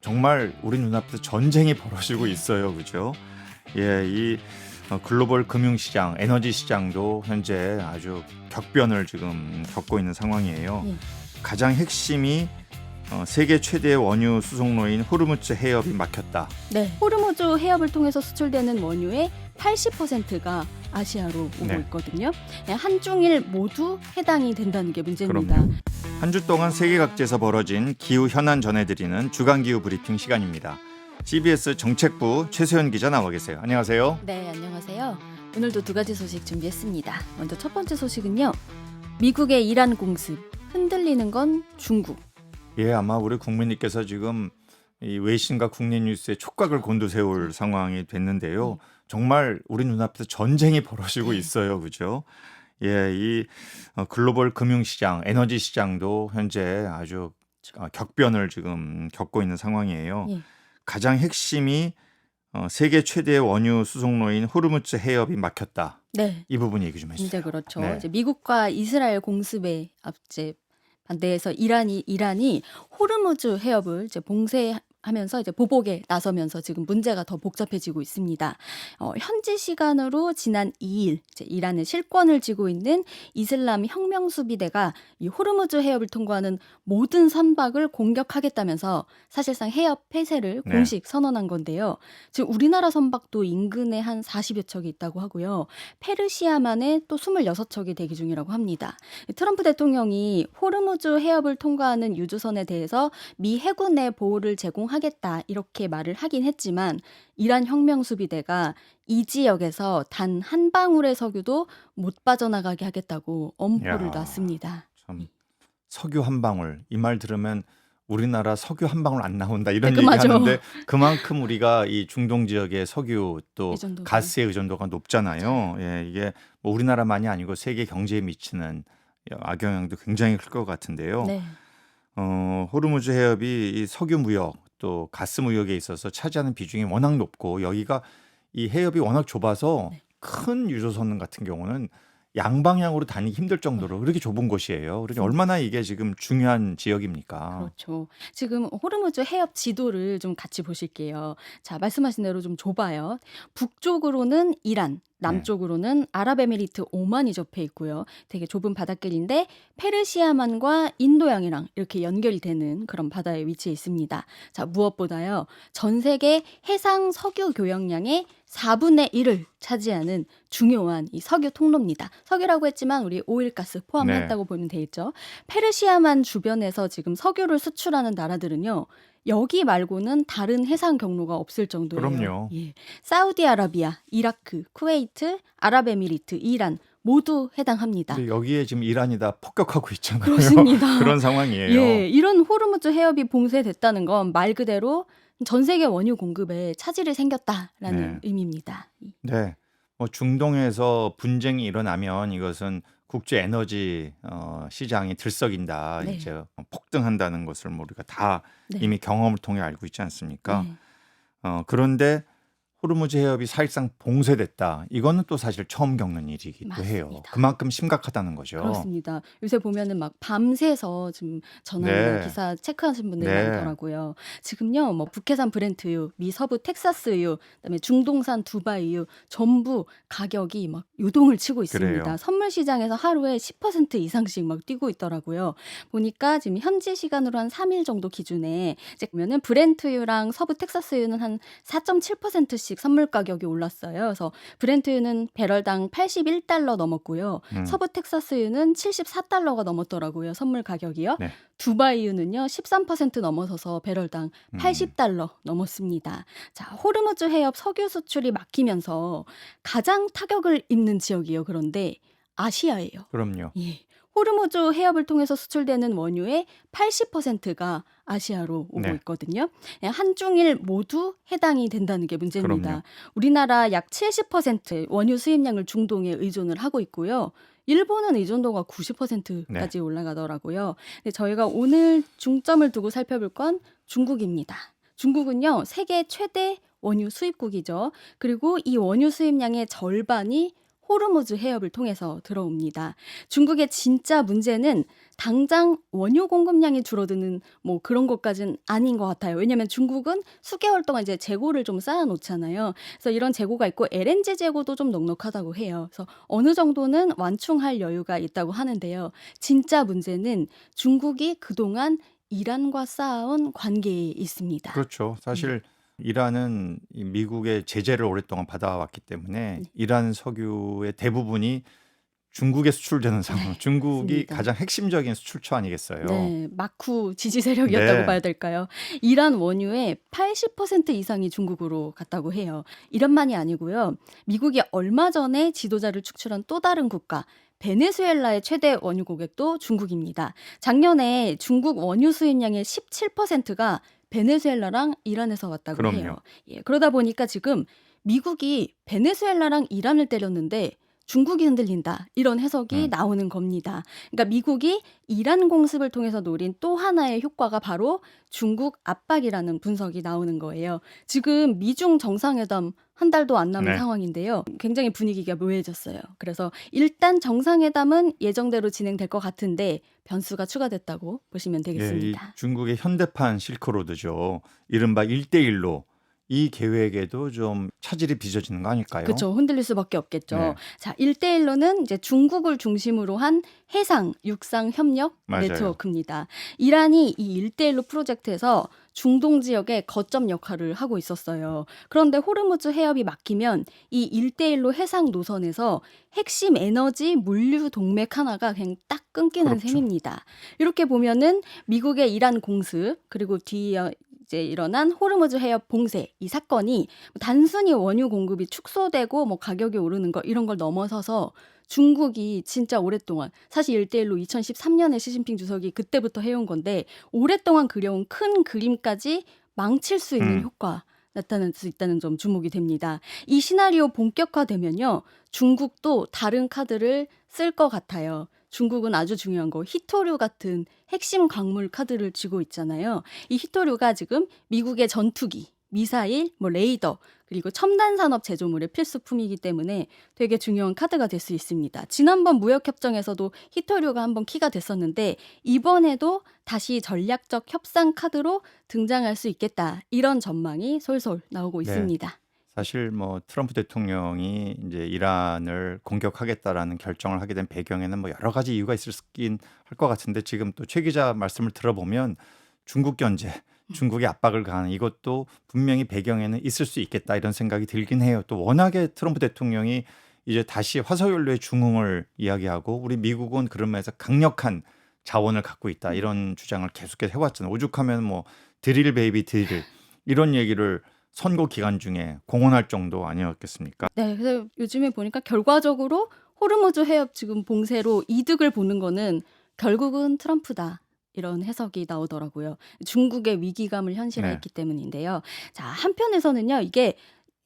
정말 우리 눈앞에서 전쟁이 벌어지고 있어요. 그죠? 예, 이 글로벌 금융시장, 에너지 시장도 현재 아주 격변을 지금 겪고 있는 상황이에요. 예. 가장 핵심이 세계 최대의 원유 수송로인 호르무즈 해협이 막혔다. 네, 호르무즈 해협을 통해서 수출되는 원유의 80%가 아시아로 오고 네. 있거든요. 한중일 모두 해당이 된다는 게 문제입니다. 그럼요. 한 주 동안 세계 각지에서 벌어진 기후 현안 전해드리는 주간 기후 브리핑 시간입니다. CBS 정책부 최소연 기자 나와 계세요. 안녕하세요. 네, 안녕하세요. 오늘도 두 가지 소식 준비했습니다. 먼저 첫 번째 소식은요. 미국의 이란 공습, 흔들리는 건 중국. 예, 아마 우리 국민님께서 지금 이 외신과 국내 뉴스에 촉각을 곤두세울 상황이 됐는데요. 정말 우리 눈앞에서 전쟁이 벌어지고 있어요. 그죠? 예, 이 글로벌 금융시장, 에너지 시장도 현재 아주 격변을 지금 겪고 있는 상황이에요. 예. 가장 핵심이 세계 최대의 원유 수송로인 호르무즈 해협이 막혔다. 네, 이 부분 얘기 좀 해주세요. 진짜 그렇죠. 네. 이제 미국과 이스라엘 공습에 반대해서 이란이 호르무즈 해협을 이제 봉쇄하면서 이제 보복에 나서면서 지금 문제가 더 복잡해지고 있습니다. 현지 시간으로 지난 2일 이제 이란의 실권을 쥐고 있는 이슬람 혁명 수비대가 이 호르무즈 해협을 통과하는 모든 선박을 공격하겠다면서 사실상 해협 폐쇄를 네. 공식 선언한 건데요. 지금 우리나라 선박도 인근에 한 40여 척이 있다고 하고요. 페르시아만에 또 26척이 대기 중이라고 합니다. 트럼프 대통령이 호르무즈 해협을 통과하는 유조선에 대해서 미 해군의 보호를 제공하겠다 이렇게 말을 하긴 했지만 이란 혁명수비대가 이 지역에서 단 한 방울의 석유도 못 빠져나가게 하겠다고 엄포를 야. 놨습니다. 참 석유 한 방울 이 말 들으면 우리나라 석유 한 방울 안 나온다 이런 깔끔하죠. 얘기하는데 그만큼 우리가 이 중동 지역의 석유 또 의존도가. 가스의 의존도가 높잖아요. 예, 이게 뭐 우리나라만이 아니고 세계 경제에 미치는 악영향도 굉장히 클 것 같은데요. 네. 호르무즈 해협이 이 석유 무역 또 가스 무역에 있어서 차지하는 비중이 워낙 높고 여기가 이 해협이 워낙 좁아서 네. 큰 유조선 같은 경우는 양방향으로 다니기 힘들 정도로 그렇게 좁은 곳이에요. 그러니 얼마나 이게 지금 중요한 지역입니까? 그렇죠. 지금 호르무즈 해협 지도를 좀 같이 보실게요. 자, 말씀하신 대로 좀 좁아요. 북쪽으로는 이란, 남쪽으로는 아랍에미리트 오만이 접해 있고요. 되게 좁은 바닷길인데 페르시아만과 인도양이랑 이렇게 연결이 되는 그런 바다에 위치해 있습니다. 자, 무엇보다요. 전 세계 해상 석유 교역량의 4분의 1을 차지하는 중요한 이 석유 통로입니다. 석유라고 했지만 우리 오일가스 포함했다고 보면 되겠죠. 페르시아만 주변에서 지금 석유를 수출하는 나라들은요. 여기 말고는 다른 해상 경로가 없을 정도예요. 그럼요. 예. 사우디아라비아, 이라크, 쿠웨이트, 아랍에미리트, 이란 모두 해당합니다. 근데 여기에 지금 이란이 다 폭격하고 있잖아요. 그렇습니다. 그런 상황이에요. 예, 이런 호르무즈 해협이 봉쇄됐다는 건 말 그대로 전 세계 원유 공급에 차질이 생겼다라는 네. 의미입니다. 네. 뭐 중동에서 분쟁이 일어나면 이것은 국제 에너지 시장이 들썩인다. 네. 이제 폭등한다는 것을 뭐 우리가 다 네. 이미 경험을 통해 알고 있지 않습니까? 네. 그런데 호르무즈 해협이 사실상 봉쇄됐다. 이거는 또 사실 처음 겪는 일이기도 해요. 맞습니다. 그만큼 심각하다는 거죠. 그렇습니다. 요새 보면은 막 밤새서 지금 전화나 네. 기사 체크하신 분들이 네. 많더라고요. 지금요, 뭐 북해산 브렌트유, 미 서부 텍사스유, 그다음에 중동산 두바이유 전부 가격이 막 요동을 치고 있습니다. 그래요. 선물 시장에서 하루에 10% 이상씩 막 뛰고 있더라고요. 보니까 지금 현지 시간으로 한 3일 정도 기준에 이제 보면은 브렌트유랑 서부 텍사스유는 한 4.7%씩 선물 가격이 올랐어요. 그래서 브렌트유는 배럴당 81달러 넘었고요. 서부 텍사스유는 74달러가 넘었더라고요. 선물 가격이요. 네. 두바이유는요 13% 넘어서서 배럴당 80달러 넘었습니다. 자, 호르무즈 해협 석유 수출이 막히면서 가장 타격을 입는 지역이요. 그런데 아시아예요. 그럼요. 예. 호르무즈 해협을 통해서 수출되는 원유의 80%가 아시아로 오고 네. 있거든요. 한중일 모두 해당이 된다는 게 문제입니다. 그럼요. 우리나라 약 70% 원유 수입량을 중동에 의존을 하고 있고요. 일본은 의존도가 90%까지 올라가더라고요. 근데 저희가 오늘 중점을 두고 살펴볼 건 중국입니다. 중국은요, 세계 최대 원유 수입국이죠. 그리고 이 원유 수입량의 절반이 호르무즈 해협을 통해서 들어옵니다. 중국의 진짜 문제는 당장 원유 공급량이 줄어드는 뭐 그런 것까지는 아닌 것 같아요. 왜냐하면 중국은 수개월 동안 이제 재고를 좀 쌓아놓잖아요. 그래서 이런 재고가 있고 LNG 재고도 좀 넉넉하다고 해요. 그래서 어느 정도는 완충할 여유가 있다고 하는데요. 진짜 문제는 중국이 그동안 이란과 쌓아온 관계에 있습니다. 그렇죠. 네. 사실 이란은 이 미국의 제재를 오랫동안 받아왔기 때문에 네. 이란 석유의 대부분이 중국에 수출되는 상황. 중국이 맞습니다. 가장 핵심적인 수출처 아니겠어요? 네. 막후 지지 세력이었다고 네. 봐야 될까요? 이란 원유의 80% 이상이 중국으로 갔다고 해요. 이란만이 아니고요. 미국이 얼마 전에 지도자를 축출한 또 다른 국가 베네수엘라의 최대 원유 고객도 중국입니다. 작년에 중국 원유 수입량의 17%가 베네수엘라랑 이란에서 왔다고 해요. 그럼요. 예, 그러다 보니까 지금 미국이 베네수엘라랑 이란을 때렸는데 중국이 흔들린다. 이런 해석이 음. 나오는 겁니다. 그러니까 미국이 이란 공습을 통해서 노린 또 하나의 효과가 바로 중국 압박이라는 분석이 나오는 거예요. 지금 미중 정상회담 한 달도 안 남은 네. 상황인데요. 굉장히 분위기가 묘해졌어요. 그래서 일단 정상회담은 예정대로 진행될 것 같은데 변수가 추가됐다고 보시면 예, 이 되겠습니다. 중국의 현대판 실크로드죠. 이른바 1대1로 이 계획에도 좀 차질이 빚어지는 거 아닐까요? 그쵸. 흔들릴 수밖에 없겠죠. 네, 자, 1대1로는 이제 중국을 중심으로 한 해상, 육상 협력 맞아요. 네트워크입니다. 이란이 이 1대1로 프로젝트에서 중동 지역의 거점 역할을 하고 있었어요. 그런데 호르무즈 해협이 막히면 이 1대1로 해상 노선에서 핵심 에너지 물류 동맥 하나가 그냥 딱 끊기는 그렇죠. 셈입니다. 이렇게 보면은 미국의 이란 공습 그리고 뒤에 이제 일어난 호르무즈 해협 봉쇄 이 사건이 단순히 원유 공급이 축소되고 뭐 가격이 오르는 거 이런 걸 넘어서서 중국이 진짜 오랫동안 사실 1대1로 2013년에 시진핑 주석이 그때부터 해온 건데 오랫동안 그려온 큰 그림까지 망칠 수 있는 음, 효과 나타날 수 있다는 점 주목이 됩니다. 이 시나리오 본격화되면요. 중국도 다른 카드를 쓸 것 같아요. 중국은 아주 중요한 거 히토류 같은 핵심 광물 카드를 쥐고 있잖아요. 이 히토류가 지금 미국의 전투기, 미사일, 뭐 레이더, 그리고 첨단 산업 제조물의 필수품이기 때문에 되게 중요한 카드가 될 수 있습니다. 지난번 무역협정에서도 히토류가 한번 키가 됐었는데 이번에도 다시 전략적 협상 카드로 등장할 수 있겠다. 이런 전망이 솔솔 나오고 네. 있습니다. 사실 뭐 트럼프 대통령이 이제 이란을 공격하겠다라는 결정을 하게 된 배경에는 뭐 여러 가지 이유가 있긴 할 것 같은데 지금 또 최 기자 말씀을 들어보면 중국 견제, 중국의 압박을 가하는 이것도 분명히 배경에는 있을 수 있겠다 이런 생각이 들긴 해요. 또 워낙에 트럼프 대통령이 이제 다시 화석연료의 중흥을 이야기하고 우리 미국은 그런 면에서 강력한 자원을 갖고 있다 이런 주장을 계속해서 해왔잖아요. 오죽하면 뭐 드릴 베이비 드릴 이런 얘기를 선거 기간 중에 공언할 정도 아니었겠습니까? 네, 그래서 요즘에 보니까 결과적으로 호르무즈 해협 지금 봉쇄로 이득을 보는 거는 결국은 트럼프다. 이런 해석이 나오더라고요. 중국의 위기감을 네. 현실화했기 때문인데요. 자, 한편에서는요, 이게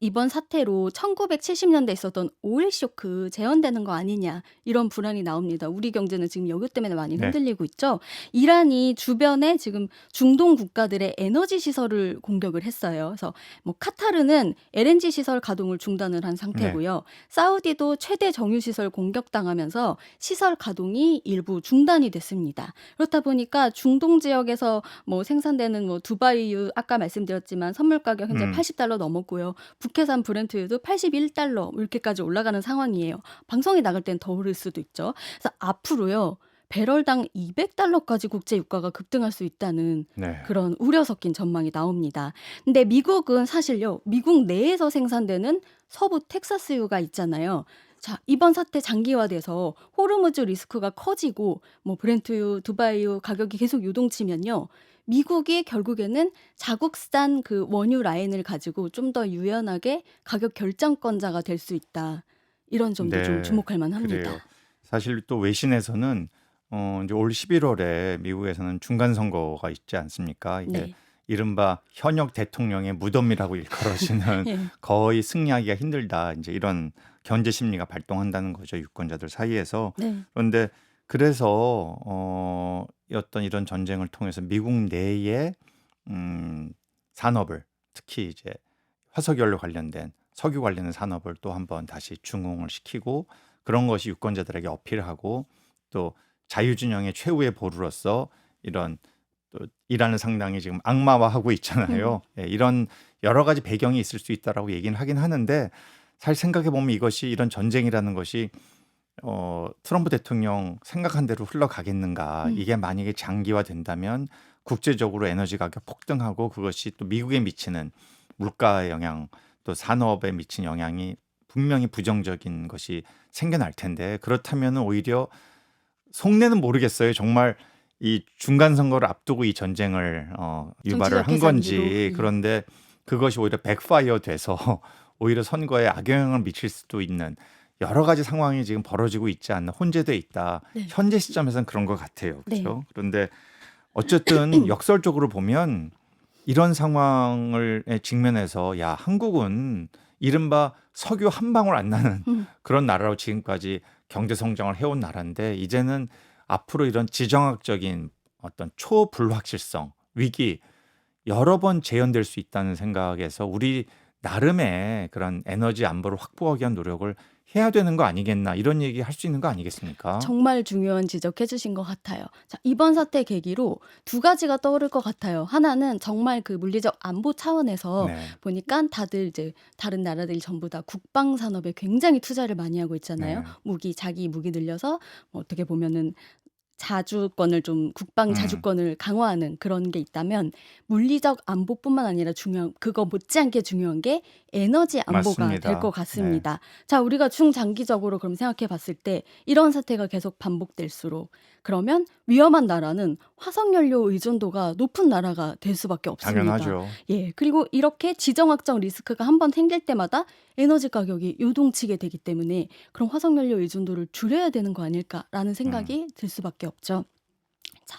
이번 사태로 1970년대 있었던 오일 쇼크 재현되는 거 아니냐 이런 불안이 나옵니다. 우리 경제는 지금 여기 때문에 많이 네. 흔들리고 있죠. 이란이 주변에 지금 중동 국가들의 에너지 시설을 공격을 했어요. 그래서 뭐 카타르는 LNG 시설 가동을 중단을 한 상태고요. 사우디도 최대 정유 시설 공격당하면서 시설 가동이 일부 중단이 됐습니다. 그렇다 보니까 중동 지역에서 뭐 생산되는 뭐 두바이유 아까 말씀드렸지만 선물 가격 현재 음. 80달러 넘었고요. 북해산 브렌트유도 81달러 이렇게까지 올라가는 상황이에요. 방송이 나갈 땐 더 오를 수도 있죠. 그래서 앞으로요. 배럴당 200달러까지 국제 유가가 급등할 수 있다는 네. 그런 우려 섞인 전망이 나옵니다. 근데 미국은 사실요. 미국 내에서 생산되는 서부 텍사스유가 있잖아요. 자, 이번 사태 장기화돼서 호르무즈 리스크가 커지고 뭐 브렌트유, 두바이유 가격이 계속 요동치면요. 미국이 결국에는 자국산 그 원유 라인을 가지고 좀 더 유연하게 가격 결정권자가 될 수 있다. 이런 점도 좀 네. 주목할 그래요. 만합니다. 사실 또 외신에서는 이제 올 11월에 미국에서는 중간 선거가 있지 않습니까? 이게 네. 이른바 현역 대통령의 무덤이라고 일컬어지는 예. 거의 승리하기가 힘들다. 이제 이런 견제 심리가 발동한다는 거죠. 유권자들 사이에서. 네. 그런데 그래서 어떤 이런 전쟁을 통해서 미국 내에 산업을 특히 이제 화석연료 관련된 석유 관련 산업을 또 한번 다시 중흥을 시키고 그런 것이 유권자들에게 어필하고 또 자유진영의 최후의 보루로서 이런 또 이란을 상당히 지금 악마화하고 있잖아요. 예, 이런 여러 가지 배경이 있을 수 있다라고 얘기는 하긴 하는데 사실 생각해 보면 이것이 이런 전쟁이라는 것이 트럼프 대통령 생각한 대로 흘러가겠는가? 이게 만약에 장기화된다면 국제적으로 에너지 가격 폭등하고 그것이 또 미국에 미치는 물가의 영향, 또 산업에 미친 영향이 분명히 부정적인 것이 생겨날 텐데 그렇다면 오히려 속내는 모르겠어요. 정말 이 중간 선거를 앞두고 이 전쟁을 유발을 정치적 한 계산기로. 건지 예. 그런데 그것이 오히려 백파이어 돼서 오히려 선거에 악영향을 미칠 수도 있는 여러 가지 상황이 지금 벌어지고 있지 않나 혼재돼 있다. 네. 현재 시점에서는 그런 것 같아요. 네. 그렇죠? 그런데 어쨌든 역설적으로 보면 이런 상황을 직면해서 야 한국은 이른바 석유 한 방울 안 나는 그런 나라로 지금까지 경제 성장을 해온 나라인데 이제는 앞으로 이런 지정학적인 어떤 초불확실성 위기 여러 번 재현될 수 있다는 생각에서 우리 나름의 그런 에너지 안보를 확보하기 위한 노력을 해야 되는 거 아니겠나 이런 얘기 할 수 있는 거 아니겠습니까? 정말 중요한 지적해 주신 것 같아요. 자, 이번 사태 계기로 두 가지가 떠오를 것 같아요. 하나는 정말 그 물리적 안보 차원에서 네, 보니까 다들 이제 다른 나라들이 전부 다 국방 산업에 굉장히 투자를 많이 하고 있잖아요. 네, 자기 무기 늘려서 뭐 어떻게 보면은 자주권을 좀 국방 음, 자주권을 강화하는 그런 게 있다면 물리적 안보뿐만 아니라 중요한 그거 못지않게 중요한 게 에너지 안보가 될 것 맞습니다. 네, 같습니다. 자, 우리가 중장기적으로 그럼 생각해 봤을 때 이런 사태가 계속 반복될수록 그러면 위험한 나라는 화석연료 의존도가 높은 나라가 될 수밖에 없습니다. 당연하죠. 예, 그리고 이렇게 지정학적 리스크가 한 번 생길 때마다 에너지 가격이 요동치게 되기 때문에 그럼 화석연료 의존도를 줄여야 되는 거 아닐까라는 음, 생각이 들 수밖에 없죠. 자,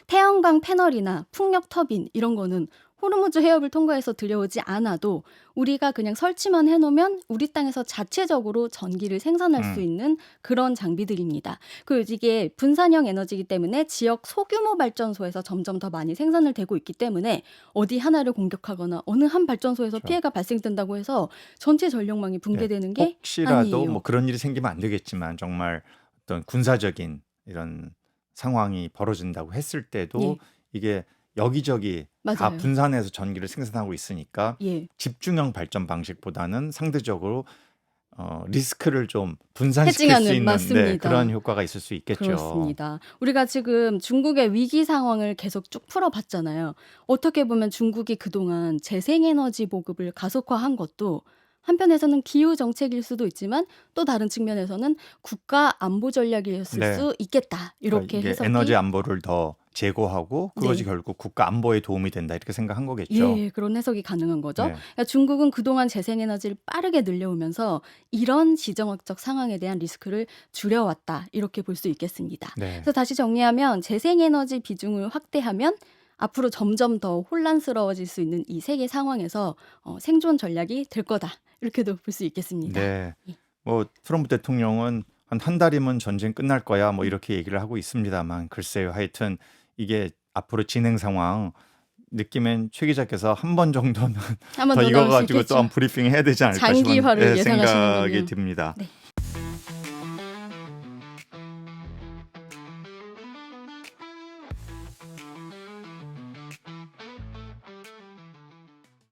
태양광 패널이나 풍력 터빈 이런 거는 호르무즈 해협을 통과해서 들여오지 않아도 우리가 그냥 설치만 해놓으면 우리 땅에서 자체적으로 전기를 생산할 수 음, 있는 그런 장비들입니다. 그리고 이게 분산형 에너지이기 때문에 지역 소규모 발전소에서 점점 더 많이 생산을 되고 있기 때문에 어디 하나를 공격하거나 어느 한 발전소에서 그렇죠. 피해가 발생된다고 해서 전체 전력망이 예, 붕괴되는 게 혹시라도 아니에요. 뭐 그런 일이 생기면 안 되겠지만 정말 어떤 군사적인 이런 상황이 벌어진다고 했을 때도 예, 이게 여기저기 다 맞아요. 분산해서 전기를 생산하고 있으니까 예. 집중형 발전 방식보다는 상대적으로 리스크를 좀 분산시킬 수 해징하는 있는 네, 그런 맞습니다. 효과가 있을 수 있겠죠. 그렇습니다. 우리가 지금 중국의 위기 상황을 계속 쭉 풀어봤잖아요. 어떻게 보면 중국이 그동안 재생에너지 보급을 가속화한 것도 한편에서는 기후 정책일 수도 있지만 또 다른 측면에서는 국가 안보 전략이었을 네. 수 있겠다. 그러니까 이렇게 이게 에너지 해석이 안보를 더 제고하고 그것이 네. 결국 국가 안보에 도움이 된다 이렇게 생각한 거겠죠. 예, 그런 해석이 가능한 거죠. 네. 그러니까 중국은 그동안 재생에너지를 빠르게 늘려오면서 이런 지정학적 상황에 대한 리스크를 줄여왔다. 이렇게 볼 수 있겠습니다. 네. 그래서 다시 정리하면 재생에너지 비중을 확대하면 앞으로 점점 더 혼란스러워질 수 있는 이 세계 상황에서 생존 전략이 될 거다. 이렇게도 볼 수 있겠습니다. 네. 예. 뭐 트럼프 대통령은 한 달이면 전쟁 끝날 거야 뭐 음. 이렇게 얘기를 하고 있습니다만 글쎄요. 하여튼 이게 앞으로 진행 상황 느낌엔 최 기자께서 한 번 정도는 한번 더 더 이거 나올 수 가지고 또 한 있겠죠. 브리핑 해야 되지 않을까 싶은 장기화를 생각이 예상하시는군요. 듭니다. 네.